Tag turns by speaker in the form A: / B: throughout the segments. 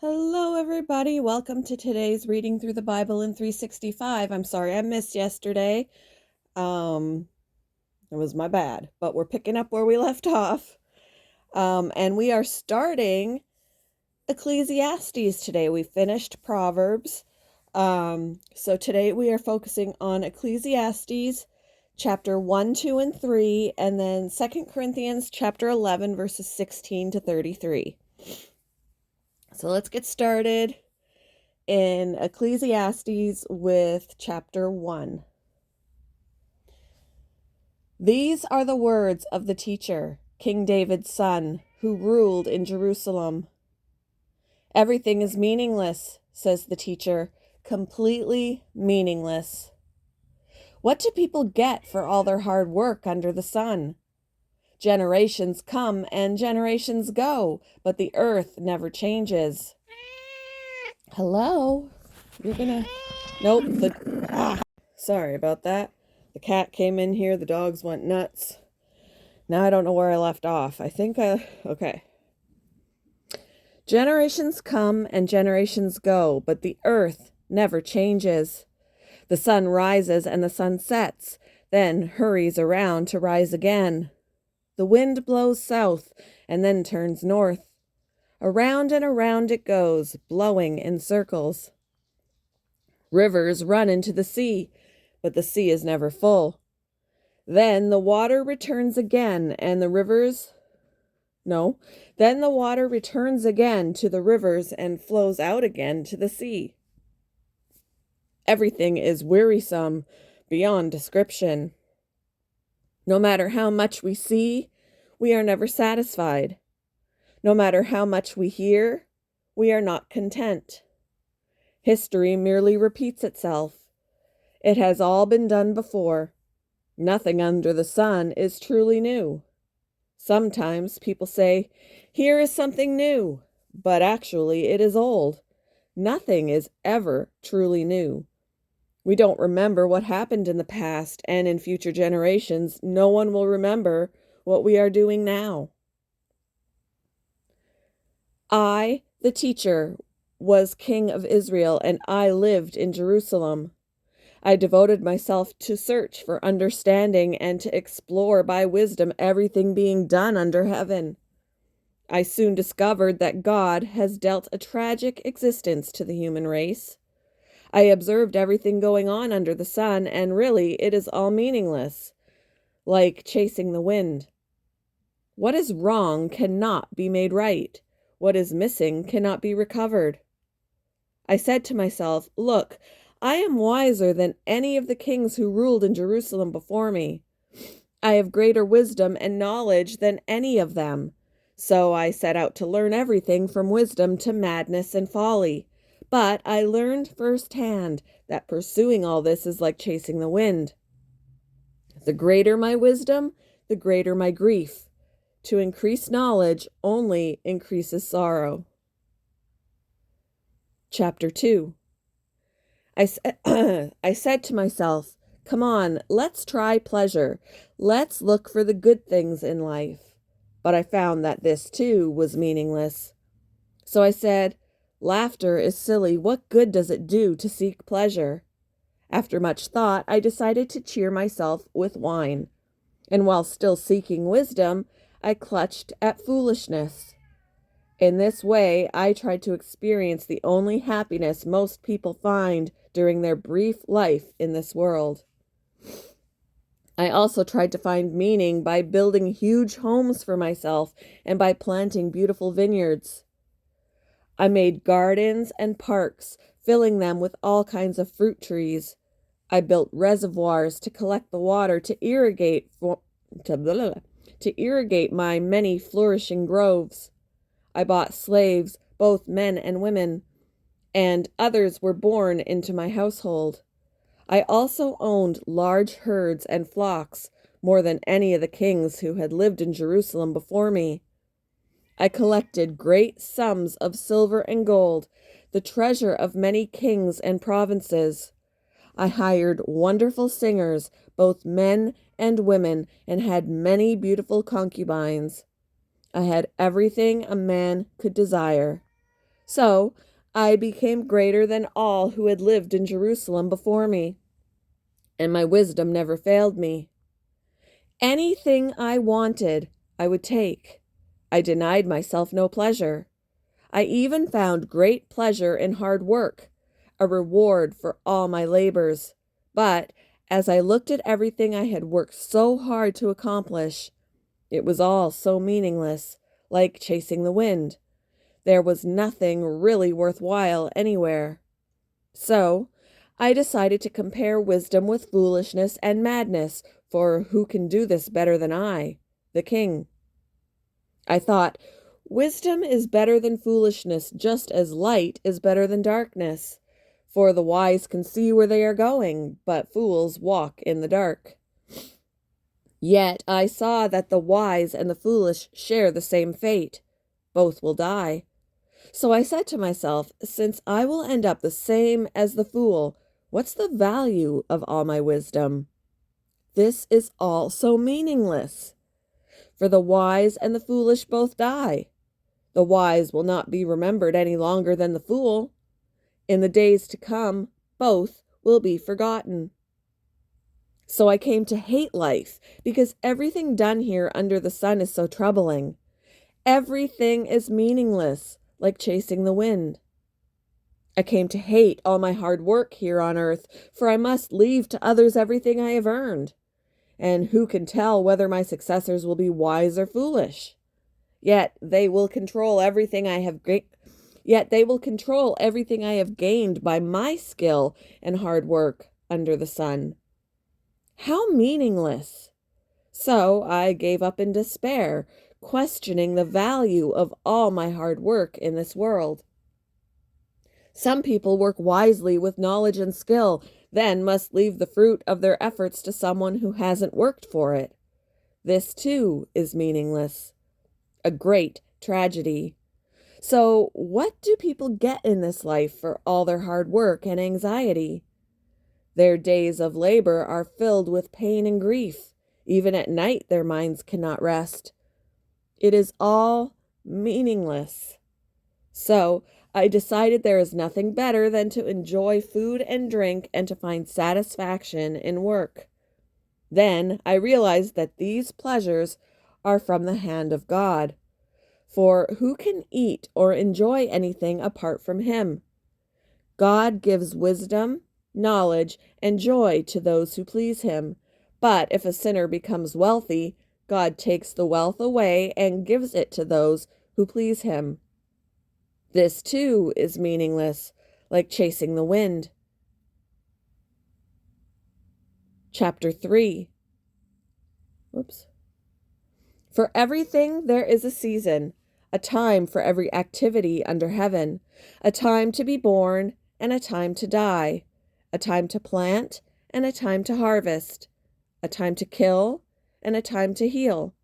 A: Hello, everybody. Welcome to today's Reading Through the Bible in 365. I'm sorry I missed yesterday. It was my bad, but we're picking up where we left off. And we are starting Ecclesiastes today. We finished Proverbs. So today we are focusing on Ecclesiastes chapter 1, 2, and 3, and then 2 Corinthians chapter 11, verses 16 to 33. So let's get started in Ecclesiastes with chapter 1. These are the words of the teacher, King David's son, who ruled in Jerusalem. Everything is meaningless, says the teacher, completely meaningless. What do people get for all their hard work under the sun? Generations come and generations go, but the earth never changes. Hello? You're gonna... Nope, sorry about that. The cat came in here, the dogs went nuts. Now I don't know where I left off. Okay. Generations come and generations go, but the earth never changes. The sun rises and the sun sets, then hurries around to rise again. The wind blows south and then turns north. Around and around it goes, blowing in circles. Rivers run into the sea, but the sea is never full. Then the water returns again Then the water returns again to the rivers and flows out again to the sea. Everything is wearisome beyond description. No matter how much we see, we are never satisfied. No matter how much we hear, we are not content. History merely repeats itself. It has all been done before. Nothing under the sun is truly new. Sometimes people say, "Here is something new," but actually it is old. Nothing is ever truly new. We don't remember what happened in the past, and in future generations, no one will remember what we are doing now. I, the teacher, was king of Israel, and I lived in Jerusalem. I devoted myself to search for understanding and to explore by wisdom everything being done under heaven. I soon discovered that God has dealt a tragic existence to the human race. I observed everything going on under the sun, and really it is all meaningless, like chasing the wind. What is wrong cannot be made right. What is missing cannot be recovered. I said to myself, "Look, I am wiser than any of the kings who ruled in Jerusalem before me. I have greater wisdom and knowledge than any of them. So I set out to learn everything from wisdom to madness and folly. But I learned firsthand that pursuing all this is like chasing the wind. The greater my wisdom, the greater my grief. To increase knowledge only increases sorrow." Chapter 2. I said to myself, "Come on, let's try pleasure. Let's look for the good things in life." But I found that this too was meaningless. So I said, "Laughter is silly. What good does it do to seek pleasure?" After much thought, I decided to cheer myself with wine. And while still seeking wisdom, I clutched at foolishness. In this way, I tried to experience the only happiness most people find during their brief life in this world. I also tried to find meaning by building huge homes for myself and by planting beautiful vineyards. I made gardens and parks, filling them with all kinds of fruit trees. I built reservoirs to collect the water to irrigate my many flourishing groves. I bought slaves, both men and women, and others were born into my household. I also owned large herds and flocks, more than any of the kings who had lived in Jerusalem before me. I collected great sums of silver and gold, the treasure of many kings and provinces. I hired wonderful singers, both men and women, and had many beautiful concubines. I had everything a man could desire. So I became greater than all who had lived in Jerusalem before me, and my wisdom never failed me. Anything I wanted, I would take. I denied myself no pleasure. I even found great pleasure in hard work, a reward for all my labors. But as I looked at everything I had worked so hard to accomplish, it was all so meaningless, like chasing the wind. There was nothing really worthwhile anywhere. So I decided to compare wisdom with foolishness and madness, for who can do this better than I, the king? I thought, wisdom is better than foolishness, just as light is better than darkness. For the wise can see where they are going, but fools walk in the dark. Yet I saw that the wise and the foolish share the same fate. Both will die. So I said to myself, since I will end up the same as the fool, what's the value of all my wisdom? This is all so meaningless. For the wise and the foolish both die. The wise will not be remembered any longer than the fool. In the days to come, both will be forgotten. So I came to hate life, because everything done here under the sun is so troubling. Everything is meaningless, like chasing the wind. I came to hate all my hard work here on earth, for I must leave to others everything I have earned. And who can tell whether my successors will be wise or foolish? Yet they will control everything I have gained by my skill and hard work under the sun. How meaningless! So I gave up in despair, questioning the value of all my hard work in this world. Some people work wisely with knowledge and skill, then must leave the fruit of their efforts to someone who hasn't worked for it. This, too, is meaningless. A great tragedy. So, what do people get in this life for all their hard work and anxiety? Their days of labor are filled with pain and grief. Even at night, their minds cannot rest. It is all meaningless. So, I decided there is nothing better than to enjoy food and drink and to find satisfaction in work. Then I realized that these pleasures are from the hand of God. For who can eat or enjoy anything apart from Him? God gives wisdom, knowledge, and joy to those who please Him. But if a sinner becomes wealthy, God takes the wealth away and gives it to those who please Him. This, too, is meaningless, like chasing the wind. Chapter 3. For everything there is a season, a time for every activity under heaven, a time to be born and a time to die, a time to plant and a time to harvest, a time to kill and a time to heal,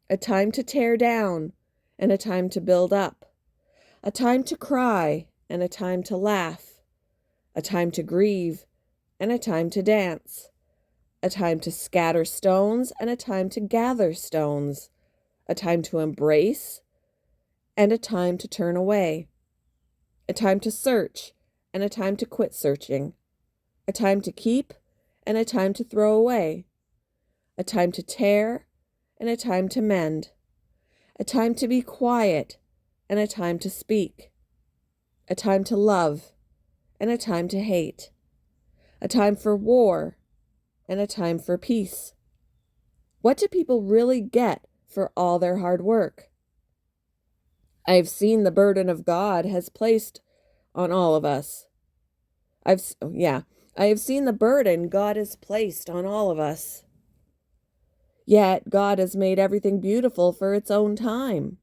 A: a time to tear down and a time to build up, a time to cry and a time to laugh, a time to grieve and a time to dance, a time to scatter stones and a time to gather stones, a time to embrace and a time to turn away, a time to search and a time to quit searching, a time to keep and a time to throw away, a time to tear and a time to mend, a time to be quiet and a time to speak, a time to love and a time to hate, a time for war and a time for peace. What do people really get for all their hard work? I have seen the burden of God has placed on all of us. I have seen the burden God has placed on all of us. Yet God has made everything beautiful for its own time.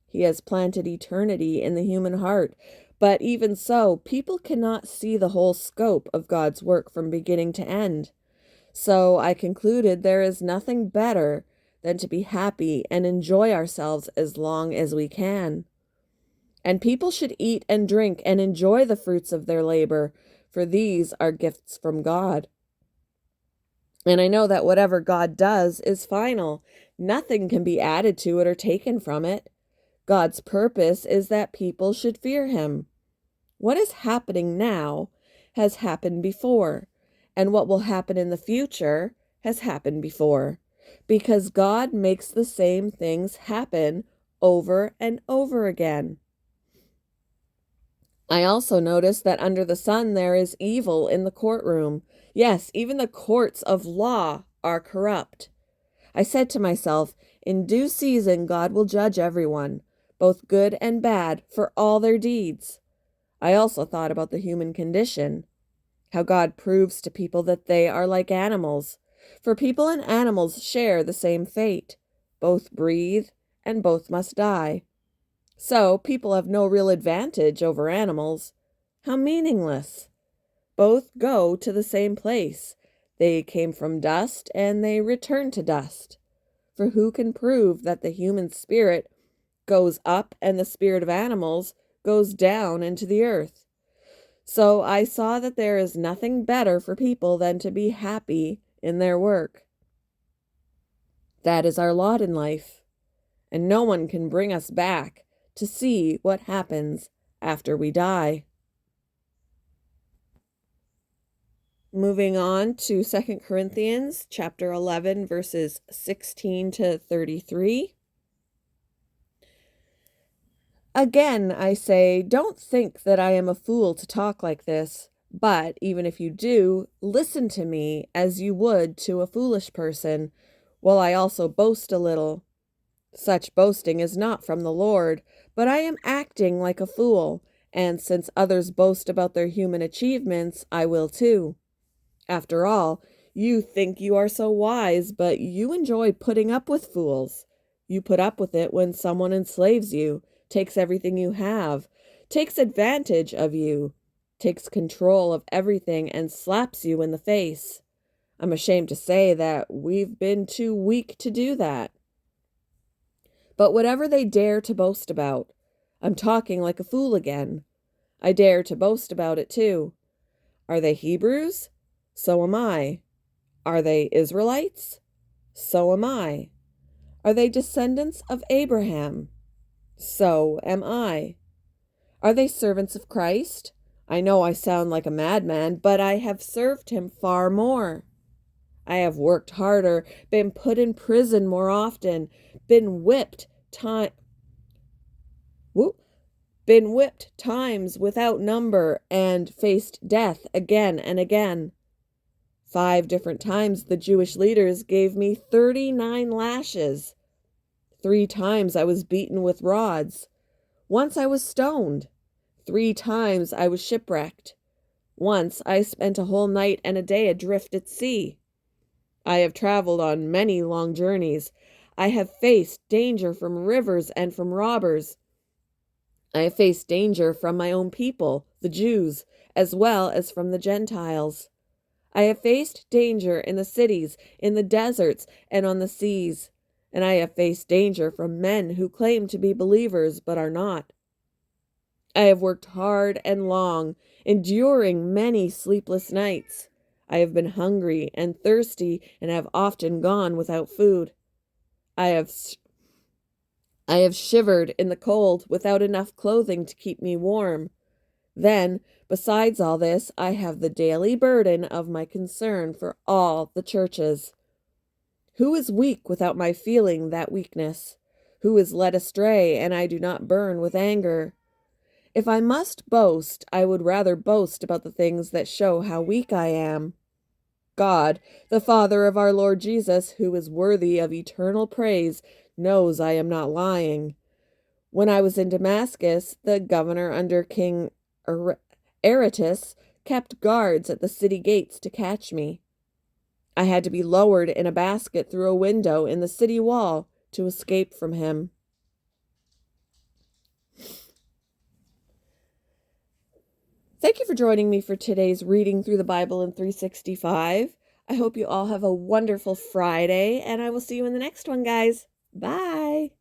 A: He has planted eternity in the human heart, but even so, people cannot see the whole scope of God's work from beginning to end. So I concluded there is nothing better than to be happy and enjoy ourselves as long as we can. And people should eat and drink and enjoy the fruits of their labor, for these are gifts from God. And I know that whatever God does is final. Nothing can be added to it or taken from it. God's purpose is that people should fear him. What is happening now has happened before, and what will happen in the future has happened before, because God makes the same things happen over and over again. I also noticed that under the sun there is evil in the courtroom. Yes, even the courts of law are corrupt. I said to myself, in due season God will judge everyone, both good and bad, for all their deeds. I also thought about the human condition, how God proves to people that they are like animals, for people and animals share the same fate. Both breathe and both must die. So people have no real advantage over animals. How meaningless. Both go to the same place. They came from dust and they return to dust. For who can prove that the human spirit goes up and the spirit of animals goes down into the earth? So I saw that there is nothing better for people than to be happy in their work. That is our lot in life, and no one can bring us back to see what happens after we die. Moving on to 2 Corinthians chapter 11, verses 16 to 33. Again, I say, don't think that I am a fool to talk like this, but even if you do, listen to me as you would to a foolish person, while I also boast a little. Such boasting is not from the Lord, but I am acting like a fool, and since others boast about their human achievements, I will too. After all, you think you are so wise, but you enjoy putting up with fools. You put up with it when someone enslaves you, takes everything you have, takes advantage of you, takes control of everything, and slaps you in the face. I'm ashamed to say that we've been too weak to do that. But whatever they dare to boast about, I'm talking like a fool again. I dare to boast about it too. Are they Hebrews? So am I. Are they Israelites? So am I. Are they descendants of Abraham? So am I. Are they servants of Christ? I know I sound like a madman, but I have served him far more. I have worked harder, been put in prison more often, been whipped times without number, and faced death again and again. 5 different times the Jewish leaders gave me 39 lashes. 3 times I was beaten with rods. Once I was stoned. 3 times I was shipwrecked. Once I spent a whole night and a day adrift at sea. I have traveled on many long journeys. I have faced danger from rivers and from robbers. I have faced danger from my own people, the Jews, as well as from the Gentiles. I have faced danger in the cities, in the deserts, and on the seas, and I have faced danger from men who claim to be believers but are not. I have worked hard and long, enduring many sleepless nights. I have been hungry and thirsty and have often gone without food. I have shivered in the cold without enough clothing to keep me warm. Then, besides all this, I have the daily burden of my concern for all the churches. Who is weak without my feeling that weakness? Who is led astray and I do not burn with anger? If I must boast, I would rather boast about the things that show how weak I am. God, the Father of our Lord Jesus, who is worthy of eternal praise, knows I am not lying. When I was in Damascus, the governor under King Aretas kept guards at the city gates to catch me. I had to be lowered in a basket through a window in the city wall to escape from him. Thank you for joining me for today's reading through the Bible in 365. I hope you all have a wonderful Friday, and I will see you in the next one, guys. Bye.